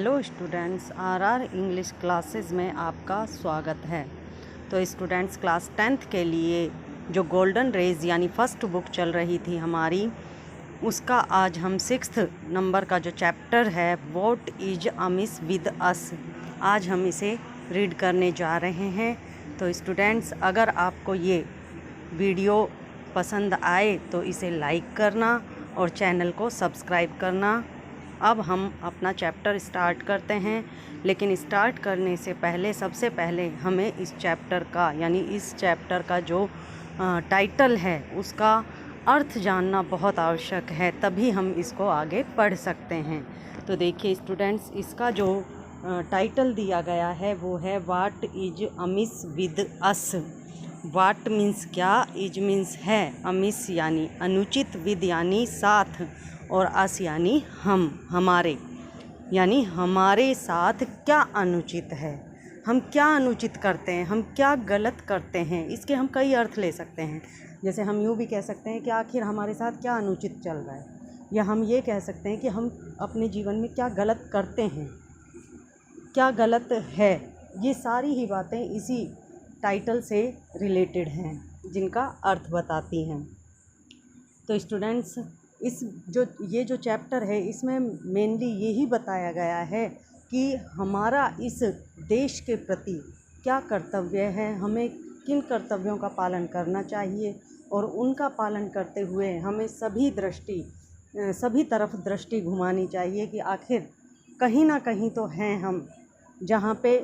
Hello students, RR English classes में आपका स्वागत है। तो स्टूडेंट्स, क्लास 10th के लिए जो गोल्डन रेज यानी फर्स्ट बुक चल रही थी हमारी, उसका आज हम 6th नंबर का जो चैप्टर है व्हाट इज अमिस विद अस, आज हम इसे रीड करने जा रहे हैं। तो स्टूडेंट्स, अगर आपको ये वीडियो पसंद आए तो इसे लाइक करना और चैनल को सब्सक्राइब करना। अब हम अपना चैप्टर स्टार्ट करते हैं, लेकिन स्टार्ट करने से पहले सबसे पहले हमें इस चैप्टर का यानी इस चैप्टर का जो टाइटल है उसका अर्थ जानना बहुत आवश्यक है, तभी हम इसको आगे पढ़ सकते हैं। तो देखिए स्टूडेंट्स, इसका जो टाइटल दिया गया है वो है what is amiss with us. What means क्या, इज मीन्स है, अमिस यानी अनुचित, विद यानी साथ, और अस यानी हम, हमारे, यानी हमारे साथ क्या अनुचित है, हम क्या अनुचित करते हैं, हम क्या गलत करते हैं। इसके हम कई अर्थ ले सकते हैं। जैसे हम यूँ भी कह सकते हैं कि आखिर हमारे साथ क्या अनुचित चल रहा है, या हम ये कह सकते हैं कि हम अपने जीवन में क्या गलत करते हैं, क्या गलत है। ये सारी ही बातें इसी टाइटल से रिलेटेड हैं, जिनका अर्थ बताती हैं। तो स्टूडेंट्स, ये जो चैप्टर है इसमें मेनली यही बताया गया है कि हमारा इस देश के प्रति क्या कर्तव्य है, हमें किन कर्तव्यों का पालन करना चाहिए, और उनका पालन करते हुए हमें सभी तरफ दृष्टि घुमानी चाहिए कि आखिर कहीं ना कहीं तो हैं हम, जहाँ पे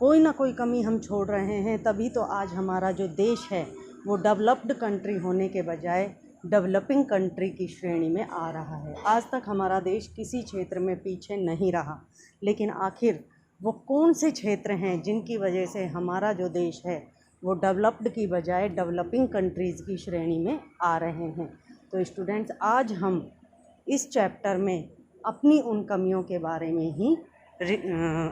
कोई ना कोई कमी हम छोड़ रहे हैं, तभी तो आज हमारा जो देश है वो डेवलप्ड कंट्री होने के बजाय डेवलपिंग कंट्री की श्रेणी में आ रहा है। आज तक हमारा देश किसी क्षेत्र में पीछे नहीं रहा, लेकिन आखिर वो कौन से क्षेत्र हैं जिनकी वजह से हमारा जो देश है वो डेवलप्ड की बजाय डेवलपिंग कंट्रीज़ की श्रेणी में आ रहे हैं। तो स्टूडेंट्स, आज हम इस चैप्टर में अपनी उन कमियों के बारे में ही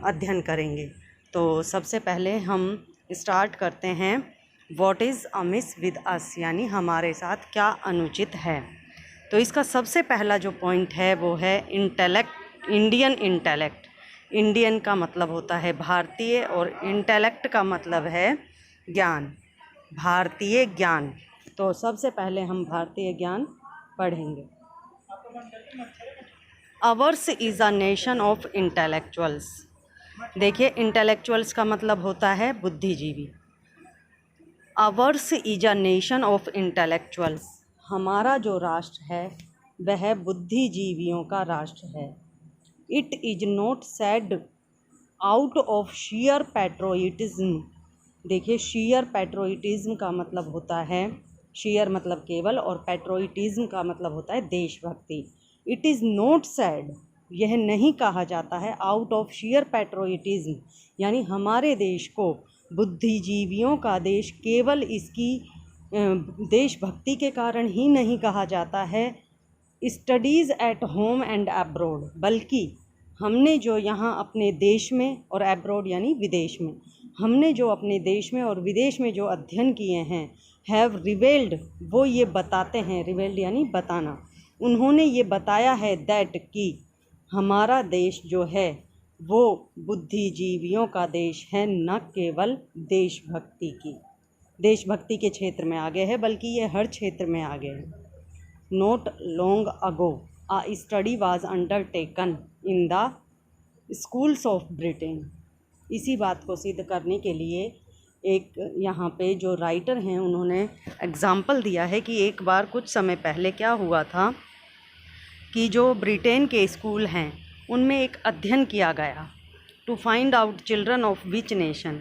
अध्ययन करेंगे। तो सबसे पहले हम स्टार्ट करते हैं व्हाट इज़ अमिस विद अस, यानी हमारे साथ क्या अनुचित है। तो इसका सबसे पहला जो पॉइंट है वो है इंटेलेक्ट, इंडियन इंटेलेक्ट। इंडियन का मतलब होता है भारतीय, और इंटेलेक्ट का मतलब है ज्ञान, भारतीय ज्ञान। तो सबसे पहले हम भारतीय ज्ञान पढ़ेंगे। Ours is a nation of intellectuals. देखिए, इंटेलेक्चुअल्स का मतलब होता है बुद्धिजीवी। Ours is a nation of intellectuals, हमारा जो राष्ट्र है वह बुद्धिजीवियों का राष्ट्र है। It is not said out of sheer patriotism. देखिए, शेयर पैट्रोइटिज्म का मतलब होता है, शेयर मतलब केवल, और पैट्रोइटिज्म का मतलब होता है देशभक्ति। इट इज़ नॉट सेड, यह नहीं कहा जाता है, आउट ऑफ शेयर पैट्रोइटिज्म, यानी हमारे देश को बुद्धिजीवियों का देश केवल इसकी देशभक्ति के कारण ही नहीं कहा जाता है, studies at home and abroad, बल्कि हमने जो यहाँ अपने देश में, और अब्रॉड यानी विदेश में, हमने जो अपने देश में और विदेश में जो अध्ययन किए हैं, हैव रिवेल्ड, वो ये बताते हैं, रिवेल्ड यानी बताना, उन्होंने ये बताया है दैट कि हमारा देश जो है वो बुद्धिजीवियों का देश है, न केवल देशभक्ति के क्षेत्र में आगे है, बल्कि ये हर क्षेत्र में आगे है। Note long ago a study was undertaken in the schools of Britain. इसी बात को सिद्ध करने के लिए एक यहाँ पे जो राइटर हैं उन्होंने एग्ज़ाम्पल दिया है कि एक बार कुछ समय पहले क्या हुआ था कि जो ब्रिटेन के स्कूल हैं उनमें एक अध्ययन किया गया, to find out children of which nation,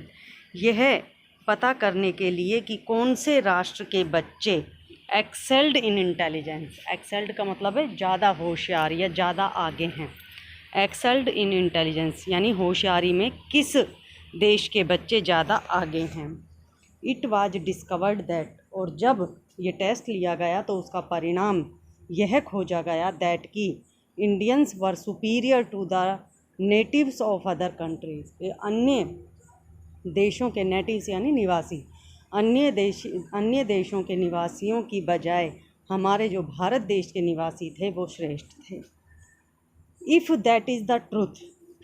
यह पता करने के लिए कि कौन से राष्ट्र के बच्चे एक्सेल्ड इन इंटेलिजेंस, एक्सेल्ड का मतलब है ज़्यादा होशियार या ज़्यादा आगे हैं, एक्सेल्ड इन इंटेलिजेंस यानी होशियारी में किस देश के बच्चे ज़्यादा आगे हैं। इट वाज डिस्कवर्ड दैट, और जब ये टेस्ट लिया गया तो उसका परिणाम यह खोजा गया दैट कि Indians were superior to the natives of other countries, अन्य देशों के नेटिव्स यानी निवासी, अन्य देशों के निवासियों की बजाय हमारे जो भारत देश के निवासी थे वो श्रेष्ठ थे। If that is the truth,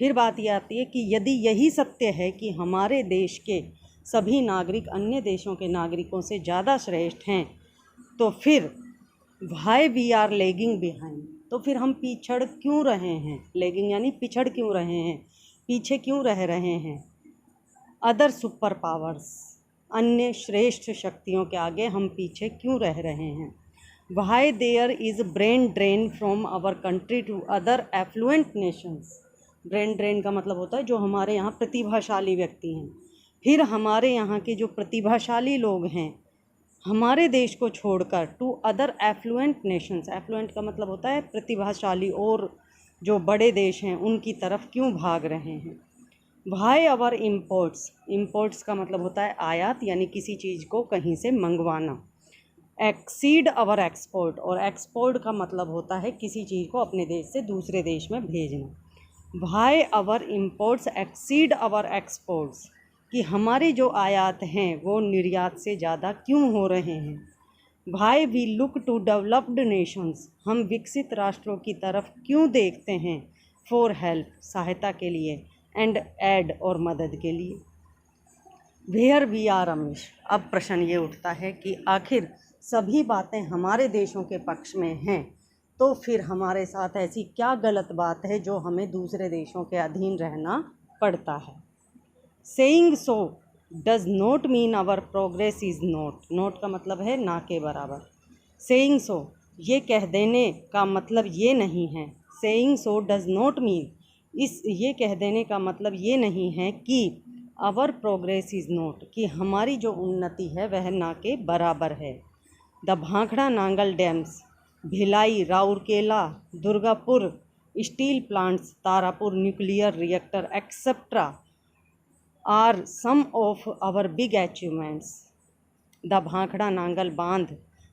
फिर बात ये आती है कि यदि यही सत्य है कि हमारे देश के सभी नागरिक अन्य देशों के नागरिकों से ज़्यादा श्रेष्ठ हैं, तो फिर why we are lagging behind, तो फिर हम पिछड़ क्यों रहे हैं। लेगिंग यानी पिछड़ क्यों रहे हैं, पीछे क्यों रह रहे हैं। अदर सुपर पावर्स, अन्य श्रेष्ठ शक्तियों के आगे हम पीछे क्यों रह रहे हैं। Why there is brain drain from our country to other affluent nations. Brain drain का मतलब होता है जो हमारे यहाँ प्रतिभाशाली व्यक्ति हैं, फिर हमारे यहाँ के जो प्रतिभाशाली लोग हैं हमारे देश को छोड़कर to other affluent nations, affluent का मतलब होता है प्रतिभाशाली और जो बड़े देश हैं उनकी तरफ क्यों भाग रहे हैं। वाई आवर इम्पोर्ट्स, इम्पोर्ट्स का मतलब होता है आयात यानी किसी चीज़ को कहीं से मंगवाना। एक्सीड आवर एक्सपोर्ट, और एक्सपोर्ट का मतलब होता है किसी चीज़ को अपने देश से दूसरे देश में भेजना। Why our imports exceed our exports, कि हमारे जो आयात हैं वो निर्यात से ज़्यादा क्यों हो रहे हैं। Why we look to developed nations, हम विकसित राष्ट्रों की तरफ क्यों देखते हैं। फॉर हेल्प, सहायता के लिए, एंड एड, और मदद के लिए। वेयर वी आर रमेश, अब प्रश्न ये उठता है कि आखिर सभी बातें हमारे देशों के पक्ष में हैं, तो फिर हमारे साथ ऐसी क्या गलत बात है जो हमें दूसरे देशों के अधीन रहना पड़ता है। Saying so does not mean our progress is not, not का मतलब है ना के बराबर। सेइंग सो, ये कह देने का मतलब ये नहीं है। Saying so does not mean, इस ये कह देने का मतलब ये नहीं है कि आवर प्रोग्रेस इज़ नॉट, कि हमारी जो उन्नति है वह ना के बराबर है। द भांखड़ा Nangal dams, Bhilai, Rourkela, Durgapur steel plants, Tarapur nuclear reactor etcetera are some of our big achievements. The भांखड़ा नांगल बांध,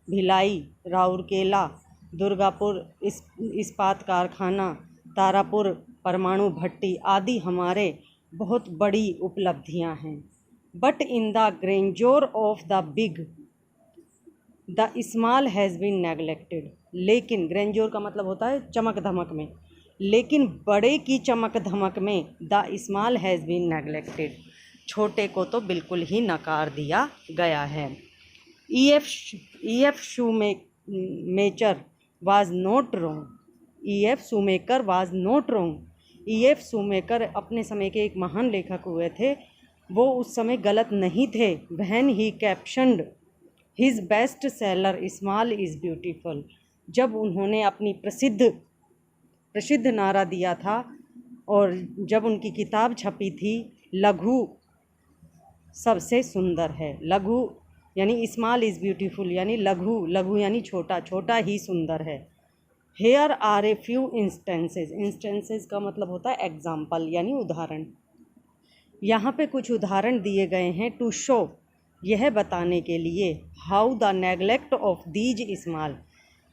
भिलाई, राउरकेला, दुर्गापुर इस्पात कारखाना, तारापुर परमाणु भट्टी आदि हमारे बहुत बड़ी उपलब्धियां हैं। But in the grandeur of the big the small has been neglected, लेकिन ग्रेंजोर का मतलब होता है चमक धमक में, लेकिन बड़े की चमक धमक में the small has been neglected, छोटे को तो बिल्कुल ही नकार दिया गया है। E.F. Shoemaker was not wrong, E.F. Shoemaker was not wrong। E.F. Shoemaker अपने समय के एक महान लेखक हुए थे, वो उस समय गलत नहीं थे। When he captioned his best seller small is beautiful, जब उन्होंने अपनी प्रसिद्ध नारा दिया था और जब उनकी किताब छपी थी लघु सबसे सुंदर है। लघु यानी स्मॉल इज़ ब्यूटीफुल, यानी लघु यानी छोटा, छोटा ही सुंदर है। Here are a few instances, instances का मतलब होता है एग्जाम्पल यानी उदाहरण। यहाँ पे कुछ उदाहरण दिए गए हैं टू शो, यह बताने के लिए, how the neglect of these small,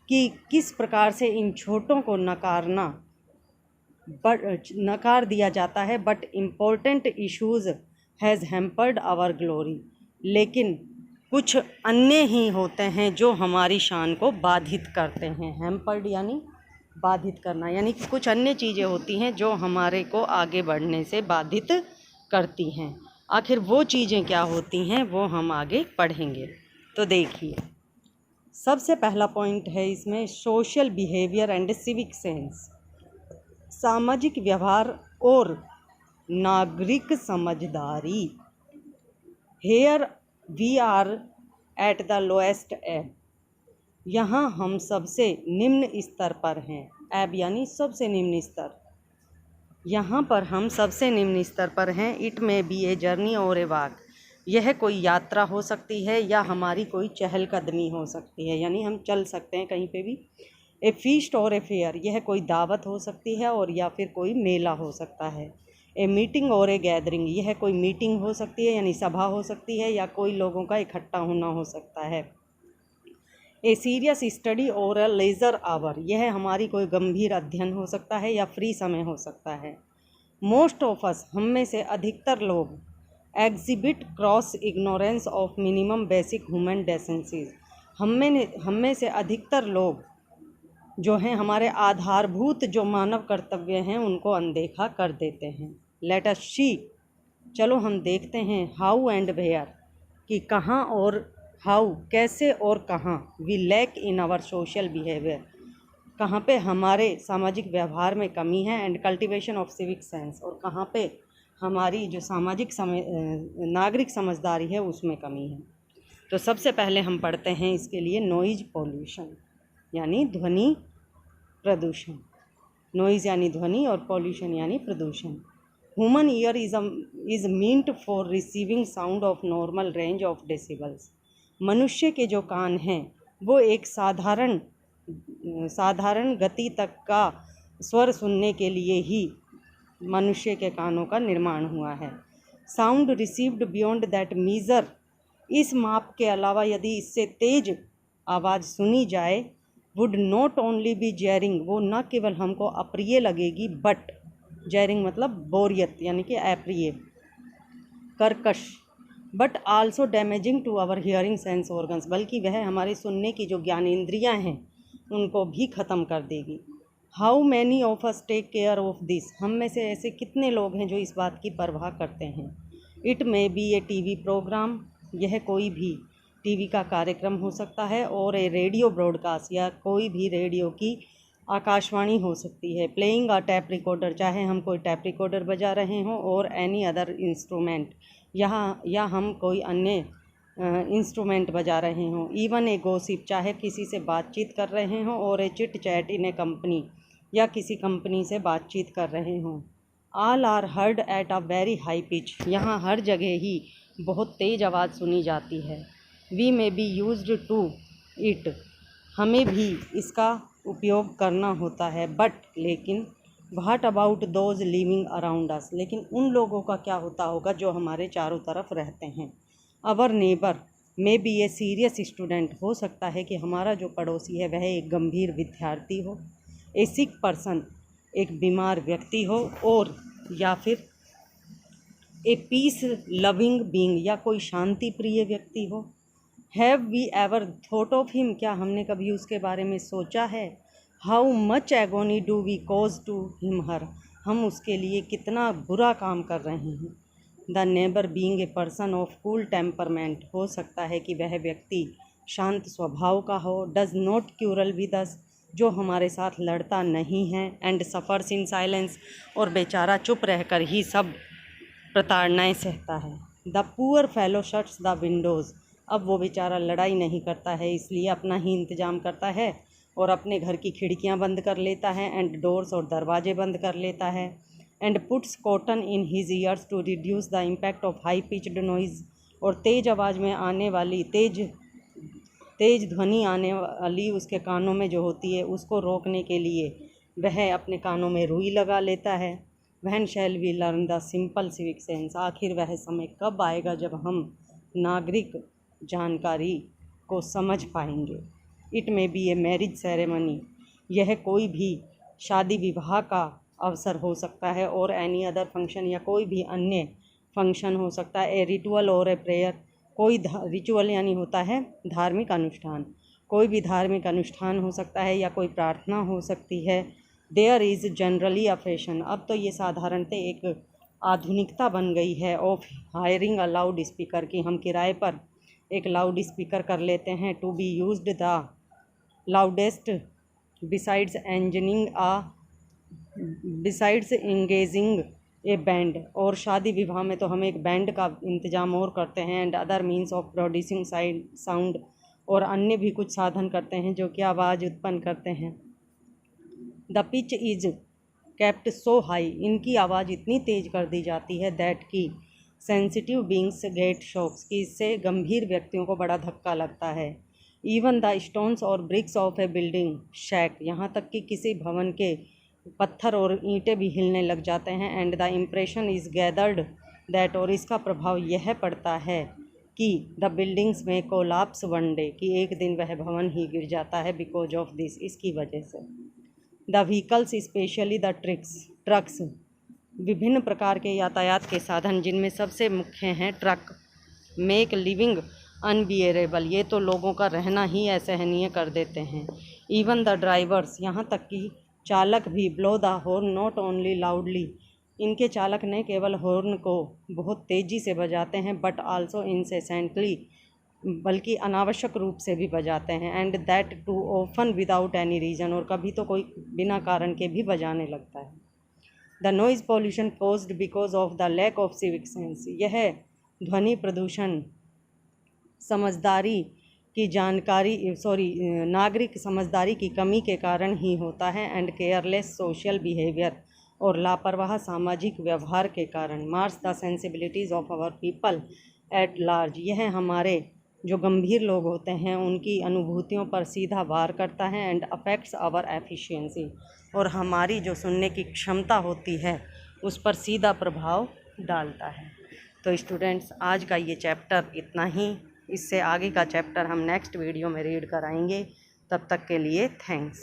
कि किस प्रकार से इन छोटों को नकार दिया जाता है। But important issues has hampered our glory, लेकिन कुछ अन्य ही होते हैं जो हमारी शान को बाधित करते हैं। हैम्पर्ड यानी बाधित करना, यानी कि कुछ अन्य चीज़ें होती हैं जो हमारे को आगे बढ़ने से बाधित करती हैं। आखिर वो चीज़ें क्या होती हैं वो हम आगे पढ़ेंगे। तो देखिए, सबसे पहला पॉइंट है इसमें social behaviour and civic sense, सामाजिक व्यवहार और नागरिक समझदारी। Here we are at the lowest ebb, यहाँ हम सबसे निम्न स्तर पर हैं। एब यानी सबसे निम्न स्तर, यहाँ पर हम सबसे निम्न स्तर पर हैं। इट में बी ए जर्नी और ए वॉक, यह कोई यात्रा हो सकती है या हमारी कोई चहलकदमी हो सकती है, यानी हम चल सकते हैं कहीं पे भी। ए फीस्ट और ए फेयर, यह कोई दावत हो सकती है और या फिर कोई मेला हो सकता है। ए मीटिंग और ए गैदरिंग, यह कोई मीटिंग हो सकती है यानी सभा हो सकती है या कोई लोगों का इकट्ठा होना हो सकता है। ए सीरियस स्टडी और अ लेज़र आवर, यह हमारी कोई गंभीर अध्ययन हो सकता है या फ्री समय हो सकता है। मोस्ट ऑफ अस, हम में से अधिकतर लोग, exhibit gross ignorance of minimum basic human decencies, हम में से अधिकतर लोग जो हैं हमारे आधारभूत जो मानव कर्तव्य हैं उनको अनदेखा कर देते हैं। लेट अस सी, चलो हम देखते हैं, हाउ एंड वेयर, कि कहाँ और हाउ कैसे और कहाँ, we lack in our social behaviour, कहाँ पे हमारे सामाजिक व्यवहार में कमी है, and cultivation of civic sense, और कहाँ पे हमारी जो सामाजिक नागरिक समझदारी है उसमें कमी है। तो सबसे पहले हम पढ़ते हैं इसके लिए नॉइज पॉल्यूशन यानी ध्वनि प्रदूषण। नॉइज़ यानी ध्वनि और पॉल्यूशन यानी प्रदूषण। Human ear is meant for receiving sound of normal range of decibels. मनुष्य के जो कान हैं वो एक साधारण गति तक का स्वर सुनने के लिए ही मनुष्य के कानों का निर्माण हुआ है। Sound received beyond that measure, इस माप के अलावा यदि इससे तेज आवाज़ सुनी जाए, would not only B jarring, वो न केवल हमको अप्रिय लगेगी, बट जैरिंग मतलब बोरियत यानी कि अप्रिय, कर्कश, but also damaging to our hearing sense organs, बल्कि वह हमारे सुनने की जो ज्ञानेंद्रियां हैं उनको भी ख़त्म कर देगी। How many of us take care of this, हम में से ऐसे कितने लोग हैं जो इस बात की परवाह करते हैं। It may be a TV programme, यह कोई भी टीवी का कार्यक्रम हो सकता है, और ए रेडियो ब्रॉडकास्ट, या कोई भी रेडियो की आकाशवाणी हो सकती है। प्लेइंग अ टैप रिकॉर्डर, चाहे हम कोई टैप रिकॉर्डर बजा रहे हों, और एनी अदर इंस्ट्रूमेंट, या हम कोई अन्य इंस्ट्रूमेंट बजा रहे हों। इवन ए गॉसिप, चाहे किसी से बातचीत कर रहे हों, और a chit chat in a company, या किसी कंपनी से बातचीत कर रहे हों। All are heard at a very high pitch, यहाँ हर जगह ही बहुत तेज़ आवाज़ सुनी जाती है। We may be used to it, हमें भी इसका उपयोग करना होता है। बट लेकिन what about those living around us, लेकिन उन लोगों का क्या होता होगा जो हमारे चारों तरफ रहते हैं। Our neighbour may be a serious student, हो सकता है कि हमारा जो पड़ोसी है वह एक गंभीर विद्यार्थी हो। ए सिक पर्सन, एक बीमार व्यक्ति हो, और या फिर ए पीस लविंग बीइंग, या कोई शांति प्रिय व्यक्ति हो। Have we ever thought of him, क्या हमने कभी उसके बारे में सोचा है। How much agony do we cause to him her, हम उसके लिए कितना बुरा काम कर रहे हैं। The neighbour being a person of cool temperament, हो सकता है कि वह व्यक्ति शांत स्वभाव का हो। Does not crucial with us, जो हमारे साथ लड़ता नहीं है। एंड सफ़र्स इन साइलेंस, और बेचारा चुप रहकर ही सब प्रताड़नाएँ सहता है। The poor fellow shuts the Windows, अब वो बेचारा लड़ाई नहीं करता है, इसलिए अपना ही इंतज़ाम करता है और अपने घर की खिड़कियां बंद कर लेता है, एंड डोर्स, और दरवाजे बंद कर लेता है। And puts cotton in his ears to reduce the impact of high pitched noise, और तेज़ आवाज़ में आने वाली तेज ध्वनि आने वाली उसके कानों में जो होती है उसको रोकने के लिए वह अपने कानों में रुई लगा लेता है। When shall we learn the simple civic sense, आखिर वह समय कब आएगा जब हम नागरिक जानकारी को समझ पाएंगे। It may be a marriage ceremony, यह कोई भी शादी विवाह का अवसर हो सकता है, और एनी अदर फंक्शन, या कोई भी अन्य फंक्शन हो सकता है। ए रिचुअल और ए प्रेयर, कोई रिचुअल यानी होता है धार्मिक अनुष्ठान, कोई भी धार्मिक अनुष्ठान हो सकता है, या कोई प्रार्थना हो सकती है। There is generally a fashion, अब तो ये साधारणतः एक आधुनिकता बन गई है, of hiring a loudspeaker, की हम किराए पर एक लाउड स्पीकर कर लेते हैं। To be used the loudest besides engaging a band, और शादी विवाह में तो हम एक बैंड का इंतज़ाम और करते हैं। And other means of producing sound, और अन्य भी कुछ साधन करते हैं जो कि आवाज़ उत्पन्न करते हैं। The pitch is kept so high, इनकी आवाज़ इतनी तेज़ कर दी जाती है दैट की सेंसिटिव बींग्स गेट शॉक्स, की इससे गंभीर व्यक्तियों को बड़ा धक्का लगता है। इवन द स्टोन्स और ब्रिक्स ऑफ ए बिल्डिंग शैक, यहाँ तक कि किसी भवन के पत्थर और ईंटें भी हिलने लग जाते हैं। And the impression is gathered that, और इसका प्रभाव यह पड़ता है कि द बिल्डिंग्स में कोलाप्स वन डे, कि एक दिन वह भवन ही गिर जाता है। बिकॉज ऑफ दिस, इसकी वजह से। The vehicles specially the trucks, विभिन्न प्रकार के यातायात के साधन जिनमें सबसे मुख्य हैं ट्रक। मेक लिविंग अनबियरेबल, ये तो लोगों का रहना ही असहनीय कर देते हैं। इवन द ड्राइवर्स, यहाँ तक कि चालक भी, blow the horn not only loudly, इनके चालक न केवल हॉर्न को बहुत तेज़ी से बजाते हैं बट आल्सो इंसेसेंटली, बल्कि अनावश्यक रूप से भी बजाते हैं। And that too often without any reason, और कभी तो कोई बिना कारण के भी बजाने लगता है। The noise pollution caused because of the lack of civic sense, यह ध्वनि प्रदूषण नागरिक समझदारी की कमी के कारण ही होता है। एंड केयरलेस सोशल बिहेवियर, और लापरवाह सामाजिक व्यवहार के कारण। Mars the sensibilities of our people at large, यह हमारे जो गंभीर लोग होते हैं उनकी अनुभूतियों पर सीधा वार करता है। एंड अफेक्ट्स आवर एफिशिएंसी, और हमारी जो सुनने की क्षमता होती है उस पर सीधा प्रभाव डालता है। तो स्टूडेंट्स, आज का ये चैप्टर इतना ही। इससे आगे का चैप्टर हम नेक्स्ट वीडियो में रीड कराएंगे। तब तक के लिए थैंक्स।